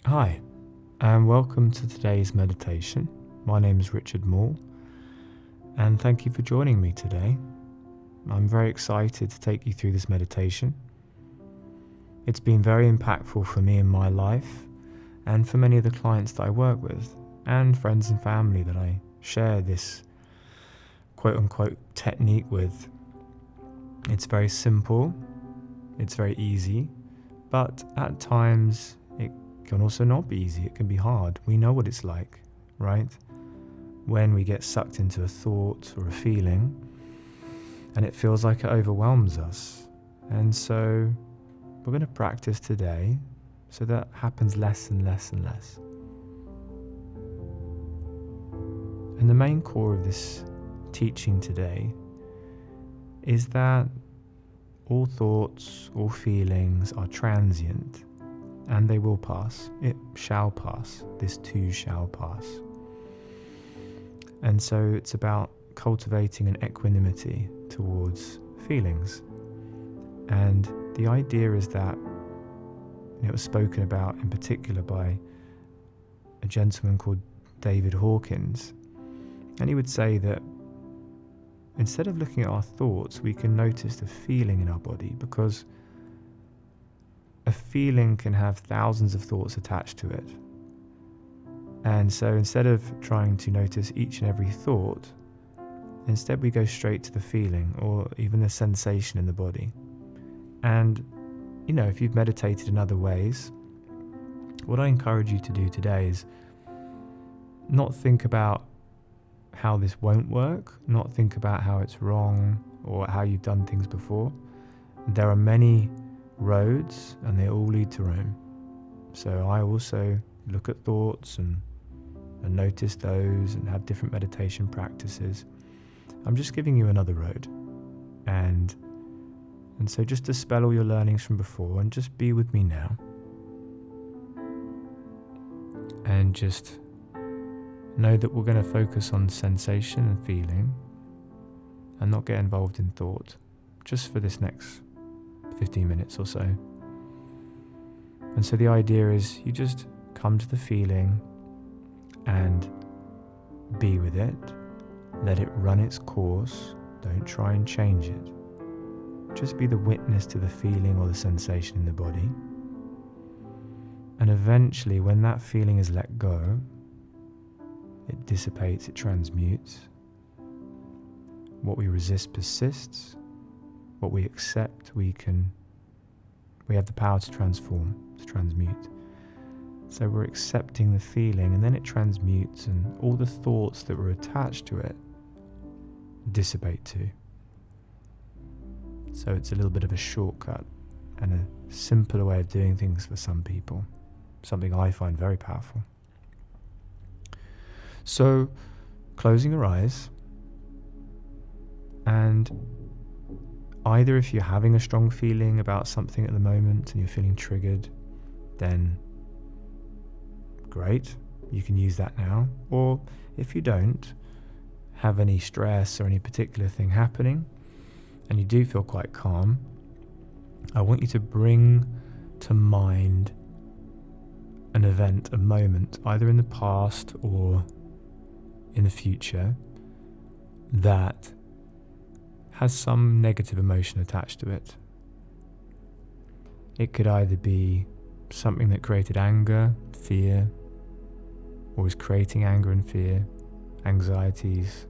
Hi, and welcome to today's meditation. My name is Richard Moore, and thank you for joining me today. I'm very excited to take you through this meditation. It's been very impactful for me in my life, and for many of the clients that I work with, and friends and family that I share this quote-unquote technique with. It's very simple, it's very easy, but at times it can also not be easy. It can be hard. We know what it's like, right? When we get sucked into a thought or a feeling and it feels like it overwhelms us. And so we're going to practice today so that happens less and less and less. And the main core of this teaching today is that all thoughts, all feelings are transient. And they will pass. It shall pass. This too shall pass. And so it's about cultivating an equanimity towards feelings. And the idea is that it was spoken about in particular by a gentleman called David Hawkins. And he would say that instead of looking at our thoughts, we can notice the feeling in our body, because a feeling can have thousands of thoughts attached to it. And so instead of trying to notice each and every thought, instead we go straight to the feeling or even the sensation in the body. And, if you've meditated in other ways, what I encourage you to do today is not think about how this won't work, not think about how it's wrong or how you've done things before. There are many roads and they all lead to Rome. So I also look at thoughts and notice those and have different meditation practices. I'm just giving you another road. And so just dispel all your learnings from before and just be with me now. And just know that we're going to focus on sensation and feeling and not get involved in thought just for this next 15 minutes or so. And so the idea is you just come to the feeling and be with it. Let it run its course. Don't try and change it. Just be the witness to the feeling or the sensation in the body. And eventually, when that feeling is let go, it dissipates, it transmutes. What we resist persists. What we accept, we have the power to transform, to transmute. So we're accepting the feeling, and then it transmutes, and all the thoughts that were attached to it dissipate too. So it's a little bit of a shortcut and a simpler way of doing things for some people, something I find very powerful. So closing your eyes, and either if you're having a strong feeling about something at the moment and you're feeling triggered, then great, you can use that now. Or if you don't have any stress or any particular thing happening and you do feel quite calm, I want you to bring to mind an event, a moment, either in the past or in the future, that has some negative emotion attached to it. It could either be something that created anger, fear, or is creating anger and fear, anxieties,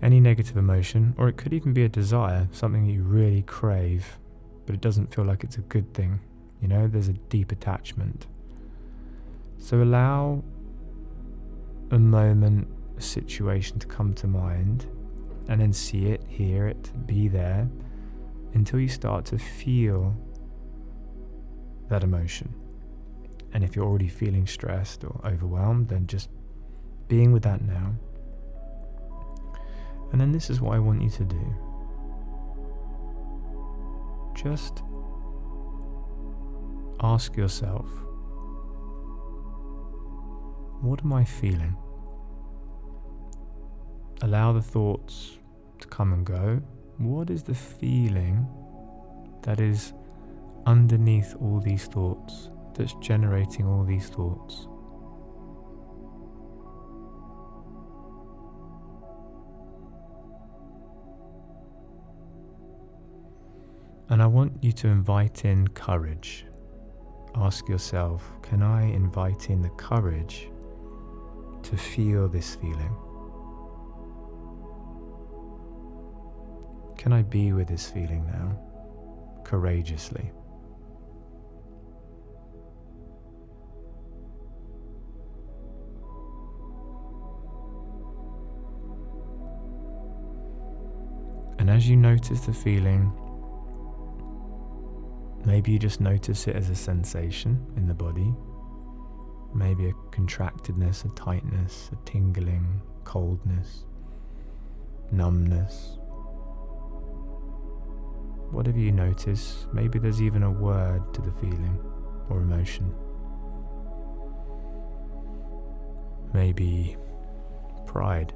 any negative emotion, or it could even be a desire, something that you really crave, but it doesn't feel like it's a good thing. There's a deep attachment. So allow a moment, a situation to come to mind, and then see it, hear it, be there, until you start to feel that emotion. And if you're already feeling stressed or overwhelmed, then just being with that now. And then this is what I want you to do. Just ask yourself, what am I feeling? Allow the thoughts to come and go. What is the feeling that is underneath all these thoughts that's generating all these thoughts. And I want you to invite in courage. Ask yourself, can I invite in the courage to feel this feeling? Can I be with this feeling now, courageously? And as you notice the feeling, maybe you just notice it as a sensation in the body. Maybe a contractedness, a tightness, a tingling, coldness, numbness. Whatever you notice, maybe there's even a word to the feeling or emotion. Maybe pride.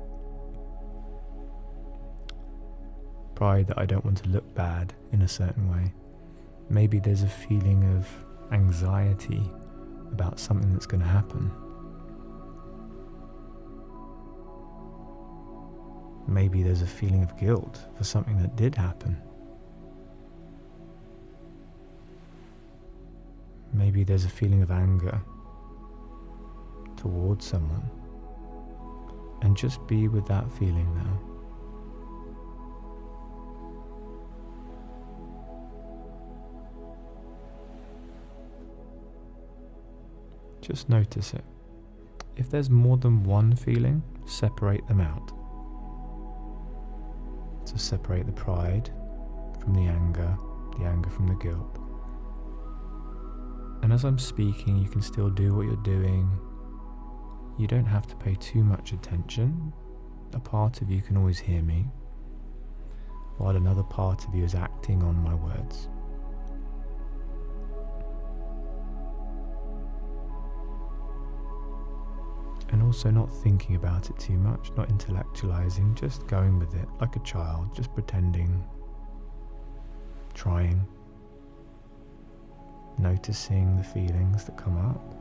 Pride that I don't want to look bad in a certain way. Maybe there's a feeling of anxiety about something that's going to happen. Maybe there's a feeling of guilt for something that did happen. Maybe there's a feeling of anger towards someone. And just be with that feeling now. Just notice it. If there's more than one feeling, separate them out. So separate the pride from the anger from the guilt. And as I'm speaking, you can still do what you're doing. You don't have to pay too much attention. A part of you can always hear me, while another part of you is acting on my words. And also not thinking about it too much, not intellectualizing, just going with it like a child, just pretending, trying, noticing the feelings that come up,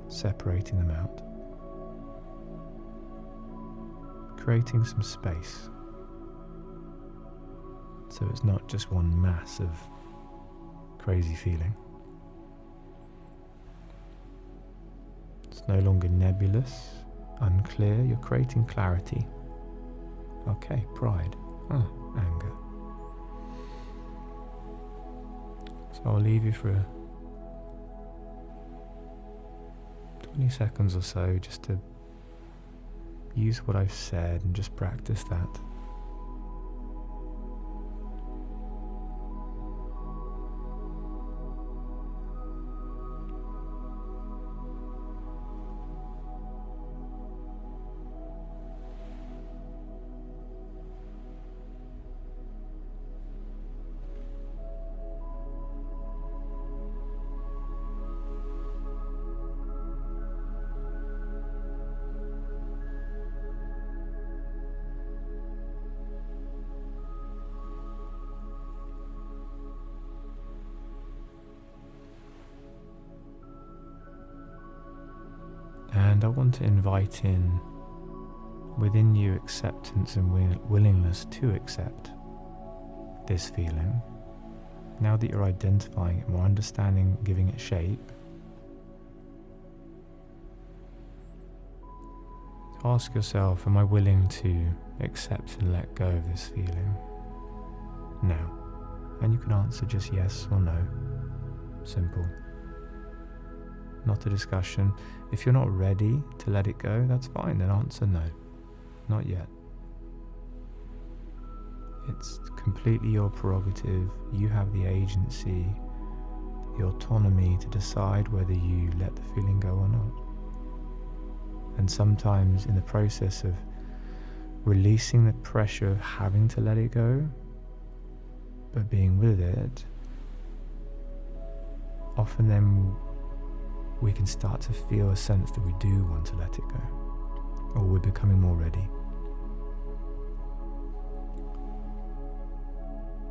separating them out, creating some space so it's not just one mass of crazy feeling. It's no longer nebulous, unclear. You're creating clarity. Okay, pride. Anger. So I'll leave you for 20 seconds or so just to use what I've said and just practice that. And I want to invite in within you acceptance and willingness to accept this feeling. Now that you're identifying it more, understanding, giving it shape, ask yourself, am I willing to accept and let go of this feeling now? And you can answer just yes or no. Simple. Not a discussion. If you're not ready to let it go, that's fine, then answer no. Not yet. It's completely your prerogative. You have the agency, the autonomy to decide whether you let the feeling go or not. And sometimes in the process of releasing the pressure of having to let it go, but being with it, often then we can start to feel a sense that we do want to let it go, or we're becoming more ready.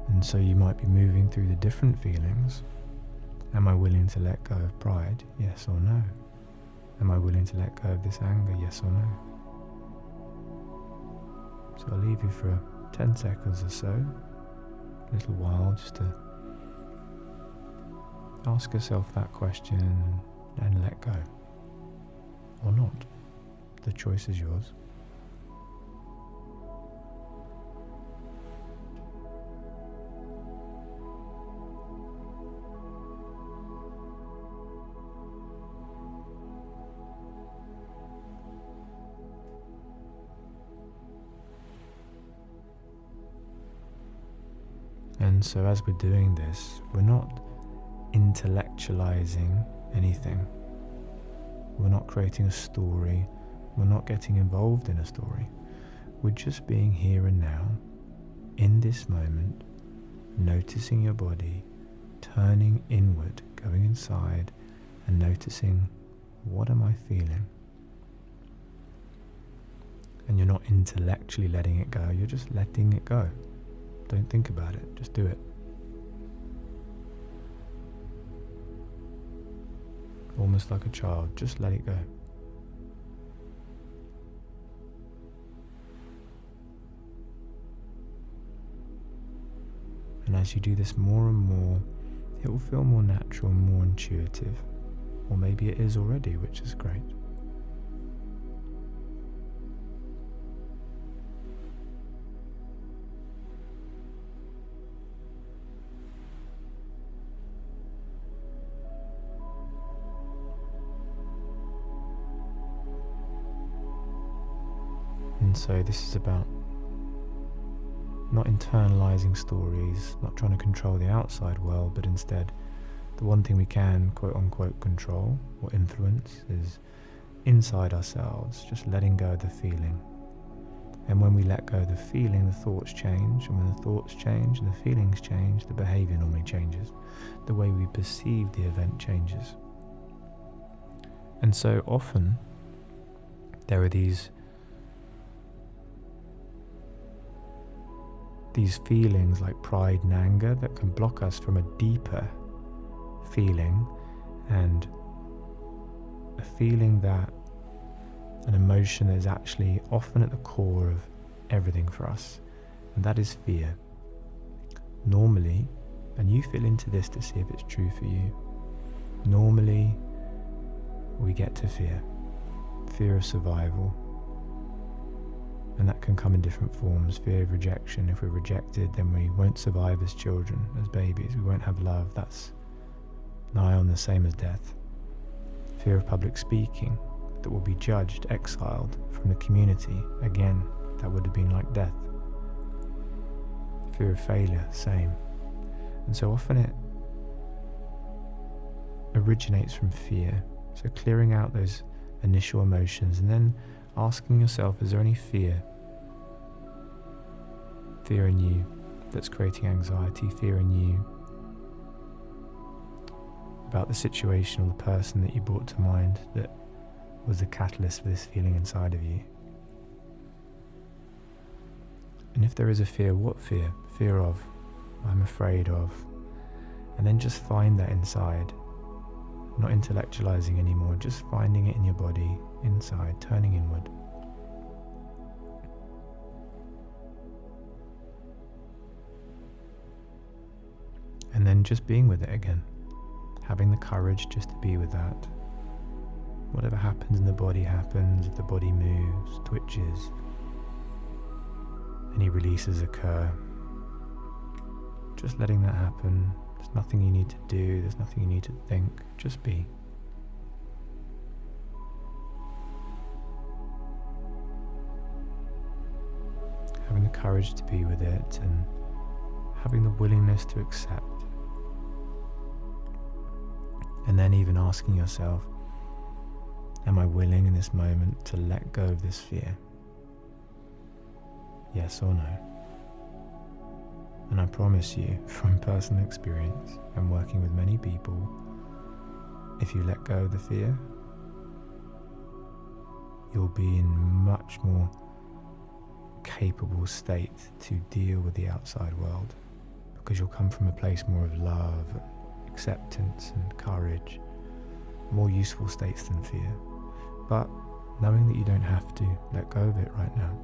And so you might be moving through the different feelings, Am I willing to let go of pride? Yes or no? Am I willing to let go of this anger? Yes or no? So I'll leave you for 10 seconds or so, a little while, just to ask yourself that question and let go. Or not. The choice is yours. And so as we're doing this, we're not intellectualizing anything. We're not creating a story. We're not getting involved in a story. We're just being here and now, in this moment, noticing your body, turning inward, going inside, and noticing, what am I feeling? And you're not intellectually letting it go, you're just letting it go. Don't think about it, just do it. Almost like a child, just let it go. And as you do this more and more, it will feel more natural and more intuitive. Or maybe it is already, which is great. And so this is about not internalizing stories, not trying to control the outside world, but instead the one thing we can quote unquote control or influence is inside ourselves, just letting go of the feeling. And when we let go of the feeling, the thoughts change, and when the thoughts change and the feelings change, the behavior normally changes. The way we perceive the event changes. And so often there are these feelings like pride and anger that can block us from a deeper feeling, and a feeling that an emotion that is actually often at the core of everything for us, and that is fear. Normally, and you feel into this to see if it's true for you, normally we get to fear of survival. And that can come in different forms. Fear of rejection. If we're rejected, then we won't survive as children, as babies. We won't have love. That's nigh on the same as death. Fear of public speaking, that we'll be judged, exiled from the community. Again, that would have been like death. Fear of failure, same. And so often it originates from fear. So clearing out those initial emotions and then asking yourself, is there any fear in you that's creating anxiety, fear in you about the situation or the person that you brought to mind that was the catalyst for this feeling inside of you? And if there is a fear, what fear? Fear of, I'm afraid of. And then just find that inside, not intellectualizing anymore, just finding it in your body, inside, turning inward. And then just being with it again, having the courage just to be with that. Whatever happens in the body happens. If the body moves, twitches, any releases occur, just letting that happen. There's nothing you need to do, there's nothing you need to think, just be. Having the courage to be with it and having the willingness to accept. And then even asking yourself, am I willing in this moment to let go of this fear? Yes or no? And I promise you, from personal experience and working with many people, if you let go of the fear, you'll be in much more capable state to deal with the outside world, because you'll come from a place more of love, acceptance and courage, more useful states than fear. But knowing that you don't have to let go of it right now.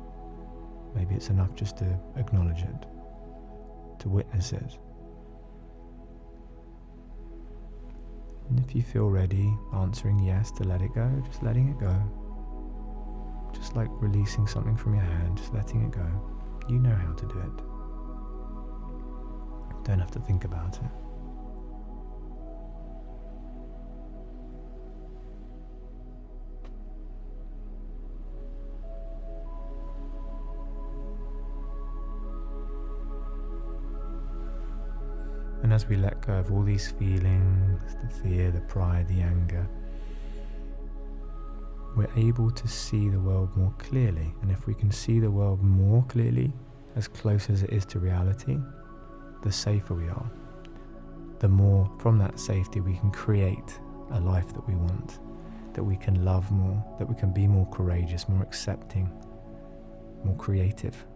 Maybe it's enough just to acknowledge it, to witness it. And if you feel ready, answering yes to let it go, just letting it go. Just like releasing something from your hand, just letting it go. You know how to do it. Don't have to think about it. And as we let go of all these feelings, the fear, the pride, the anger, we're able to see the world more clearly. And if we can see the world more clearly, as close as it is to reality, the safer we are. The more from that safety we can create a life that we want, that we can love more, that we can be more courageous, more accepting, more creative,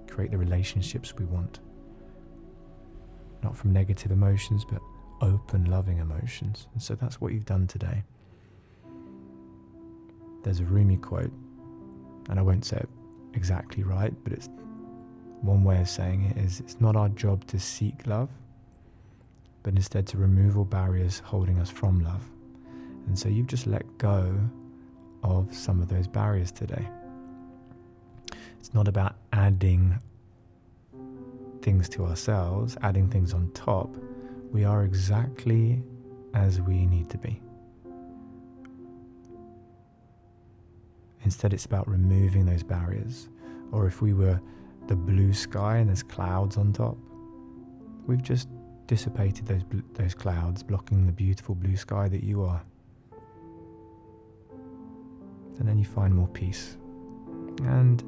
create the relationships we want. Not from negative emotions, but open, loving emotions. And so that's what you've done today. There's a Rumi quote, and I won't say it exactly right, but it's one way of saying it is, it's not our job to seek love, but instead to remove all barriers holding us from love. And so you've just let go of some of those barriers today. It's not about adding things to ourselves, adding things on top. We are exactly as we need to be. Instead, it's about removing those barriers. Or if we were the blue sky and there's clouds on top, we've just dissipated those clouds, blocking the beautiful blue sky that you are. And then you find more peace. And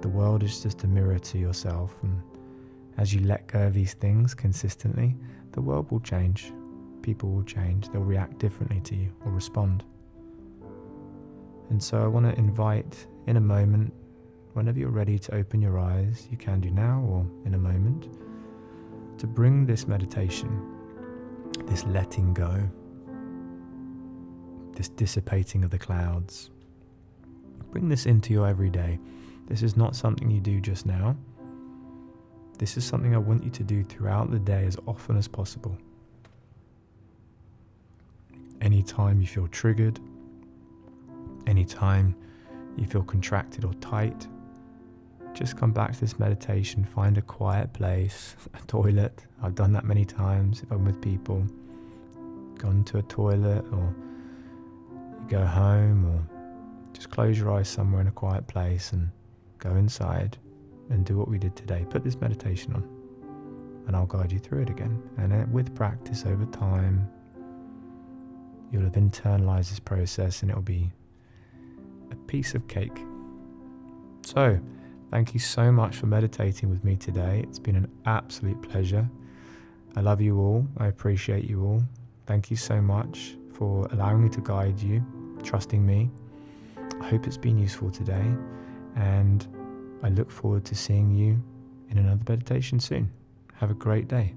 the world is just a mirror to yourself, and as you let go of these things consistently, the world will change. People will change. They'll react differently to you or respond. And so I want to invite, in a moment, whenever you're ready to open your eyes, you can do now or in a moment, to bring this meditation, this letting go, this dissipating of the clouds, bring this into your everyday. This is not something you do just now. This is something I want you to do throughout the day as often as possible. Anytime you feel triggered, anytime you feel contracted or tight, just come back to this meditation, find a quiet place, a toilet. I've done that many times if I'm with people. Gone to a toilet, or you go home, or just close your eyes somewhere in a quiet place and go inside and do what we did today. Put this meditation on and I'll guide you through it again. And with practice over time, you'll have internalized this process and it'll be a piece of cake. So, thank you so much for meditating with me today. It's been an absolute pleasure. I love you all. I appreciate you all. Thank you so much for allowing me to guide you, trusting me. I hope it's been useful today, and I look forward to seeing you in another meditation soon. Have a great day.